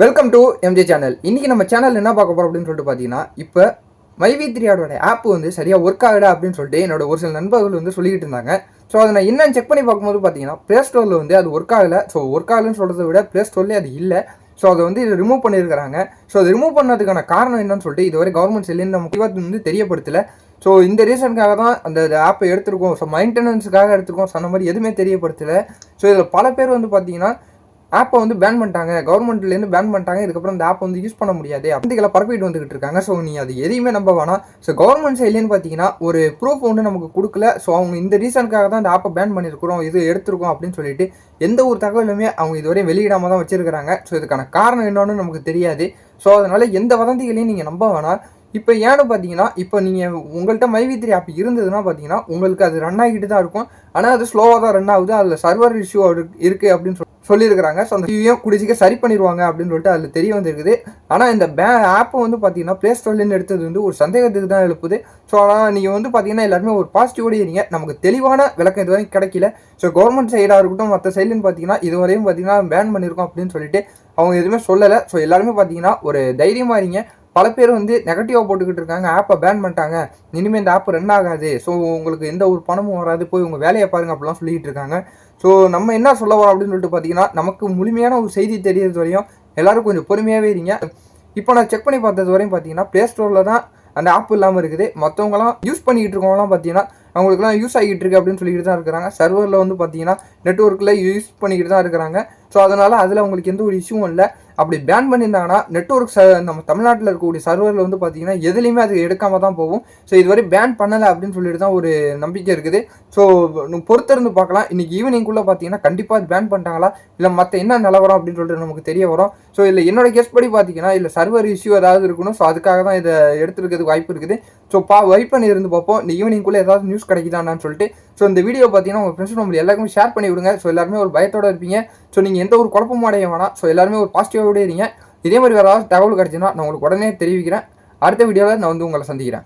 Welcome to MJ channel. இன்றைக்கி நம்ம channel என்ன பார்க்க போகிறோம் அப்படின்னு சொல்லிட்டு பார்த்தீங்கன்னா, இப்போ மைவி3 ஆப் வந்து சரியாக ஒர்க் ஆகலை அப்படின்னு சொல்லிட்டு என்னோட ஒரு சில நண்பர்கள் வந்து சொல்லிக்கிட்டு இருந்தாங்க. ஸோ அதை நான் என்னன்னு செக் பண்ணி பார்க்கும்போது பார்த்தீங்கன்னா, ப்ளே ஸ்டோரில் வந்து அது ஒர்க் ஆகலை. ஸோ ஒர்க் ஆகலைன்னு சொல்கிறத விட ப்ளே ஸ்டோர்லேயே அது இல்லை. ஸோ அதை வந்து இது ரிமூவ் பண்ணியிருக்கிறாங்க. ஸோ அதை ரிமூவ் பண்ணதுக்கான காரணம் என்னன்னு சொல்லிட்டு இதுவரை கவர்மெண்ட் செல்லின்னு நம்ம முக்கியமாக வந்து தெரியப்படுத்தலை. ஸோ இந்த ரீசனுக்காக தான் அந்த ஆப்பை எடுத்திருக்கோம். ஸோ மெயின்டெனன்ஸுக்காக எடுத்திருக்கோம். சொன்ன மாதிரி எதுவுமே தெரியப்படுத்தலை. ஸோ இதில் பல பேர் வந்து பார்த்தீங்கன்னா ஆப்பை வந்து பேன் பண்ணிட்டாங்க, கவர்மெண்ட்லேருந்து பேன் பண்ணிட்டாங்க, இதுக்கப்புறம் இந்த ஆப் வந்து யூஸ் பண்ண முடியாது அப்படிங்கிற பரப்பிட்டு வந்துகிட்டு இருக்காங்க. ஸோ நீ அது எதையுமே நம்ப வேணாம். ஸோ கவர்மெண்ட் சைட்லேன்னு பார்த்தீங்கன்னா ஒரு ப்ரூஃப் ஒன்று நமக்கு கொடுக்கல. ஸோ அவங்க இந்த ரீசனுக்காக தான் இந்த ஆப்பை பேன் பண்ணியிருக்கிறோம், இது எடுத்திருக்கோம் அப்படின்னு சொல்லிட்டு எந்த ஒரு தகவலுமே அவங்க இதுவரையும் வெளியிடாமல் தான் வச்சிருக்கிறாங்க. ஸோ இதுக்கான காரணம் என்னன்னு நமக்கு தெரியாது. ஸோ அதனால் எந்த வதந்திகளையும் நீங்கள் நம்ப வேணாம். இப்போ ஏன்னு பார்த்தீங்கன்னா, இப்போ நீங்கள் உங்கள்கிட்ட மைவி3 ஆப் இருந்ததுன்னா பார்த்தீங்கன்னா உங்களுக்கு அது ரன் ஆகிட்டு தான் இருக்கும். ஆனால் அது ஸ்லோவாக தான் ரன் ஆகுது. அதில் சர்வர் இஷ்யூ இருக்குது அப்படின்னு சொல்லியிருக்கிறாங்க. ஸோ அந்த இஷ்யூவையும் குடிச்சிக்க சரி பண்ணிடுவாங்க அப்படின்னு சொல்லிட்டு அதில் தெரிய வந்திருக்குது. ஆனால் இந்த ஆப்பை வந்து பார்த்தீங்கன்னா ப்ளே ஸ்டோர்லேருந்து எடுத்தது வந்து ஒரு சந்தேகத்துக்கு தான் எழுப்புது. ஸோ ஆனால் நீங்கள் வந்து பார்த்தீங்கன்னா எல்லாருமே ஒரு பாசிட்டிவோடு இருங்க. நமக்கு தெளிவான விளக்கம் இது வரைக்கும் கிடைக்கல. ஸோ கவர்மெண்ட் சைடாக இருக்கட்டும், மற்ற சைடுன்னு பார்த்தீங்கன்னா இதுவரையும் பார்த்தீங்கன்னா பேன் பண்ணியிருக்கோம் அப்படின்னு சொல்லிட்டு அவங்க எதுவுமே சொல்லலை. ஸோ எல்லாருமே பார்த்தீங்கன்னா ஒரு தைரியமாக இருங்க. பல பேர் வந்து நெகட்டிவாக போட்டுக்கிட்டு இருக்காங்க, ஆப்பை பேன் பண்ணிட்டாங்க, இனிமேல் இந்த ஆப் ரன் ஆகாது, ஸோ உங்களுக்கு எந்த ஒரு பணமும் வராது, போய் உங்கள் வேலையை பாருங்கள் அப்படிலாம் சொல்லிக்கிட்டு இருக்காங்க. ஸோ நம்ம என்ன சொல்ல வரோம் அப்படின்னு சொல்லிட்டு பார்த்தீங்கன்னா, நமக்கு முழுமையான ஒரு செய்தி தெரியறது வரையும் எல்லோரும் கொஞ்சம் பொறுமையாகவே இருங்க. இப்போ நான் செக் பண்ணி பார்த்தது வரையும் பார்த்தீங்கன்னா ப்ளே ஸ்டோரில் தான் அந்த ஆப் இல்லாமல் இருக்குது. மற்றவங்களாம் யூஸ் பண்ணிக்கிட்டு இருக்கவங்களாம் பார்த்தீங்கன்னா அவங்களுக்குலாம் யூஸ் ஆகிட்டு இருக்கு அப்படின்னு சொல்லிக்கிட்டு தான் இருக்கிறாங்க. சர்வரில் வந்து பார்த்தீங்கன்னா நெட்ஒர்க்கில் யூஸ் பண்ணிக்கிட்டு தான் இருக்கிறாங்க. ஸோ அதனால் அதில் அவங்களுக்கு எந்த ஒரு இஷ்யூவும் இல்லை. அப்படி பேன் பண்ணியிருந்தாங்கன்னா நெட்ஒர்க் நம்ம தமிழ்நாட்டில் இருக்கக்கூடிய சர்வரில் வந்து பார்த்தீங்கன்னா எதுலேயுமே அது எடுக்காமல் தான் போகும். ஸோ இதுவரை பேன் பண்ணலை அப்படின்னு சொல்லிட்டு தான் ஒரு நம்பிக்கை இருக்குது. ஸோ பொறுத்திருந்து பார்க்கலாம். இன்றைக்கி ஈவினிங்குள்ளே பார்த்தீங்கன்னா கண்டிப்பாக அது பேன் பண்ணிட்டாங்களா இல்லை மற்ற என்ன நிலவரம் அப்படின்னு சொல்லிட்டு நமக்கு தெரிய வரும். ஸோ இல்லை என்னோட கெஸ் படி பார்த்தீங்கன்னா இல்லை சர்வர் இஷ்யூ ஏதாவது இருக்கணும். ஸோ அதுக்காக தான் இதை எடுத்துருக்கிறதுக்கு வாய்ப்பு இருக்குது. ஸோ வெயிட் பண்ணி இருந்து பார்ப்போம். இந்த ஈவினிங்குள்ளே ஏதாவது நியூஸ் கிடைக்குதான்னு சொல்லிட்டு. ஸோ இந்த வீடியோ பார்த்தீங்கன்னா உங்கள் ஃப்ரெண்ட்ஸ் நம்மளுக்கு எல்லாருக்குமே ஷேர் பண்ணி விடுங்க. ஸோ எல்லாருமே ஒரு பயத்தோடு இருப்பீங்க. ஸோ நீங்கள் எந்த ஒரு குழப்பமும் அடைய வேணாம். ஸோ எல்லாருமே ஒரு பாசிட்டிவாகவே இருங்க. இதே மாதிரி வேறு ஏதாவது தகவல் கிடச்சுன்னா நான் உங்களுக்கு உடனே தெரிவிக்கிறேன். அடுத்த வீடியோவில் நான் வந்து உங்களை சந்திக்கிறேன்.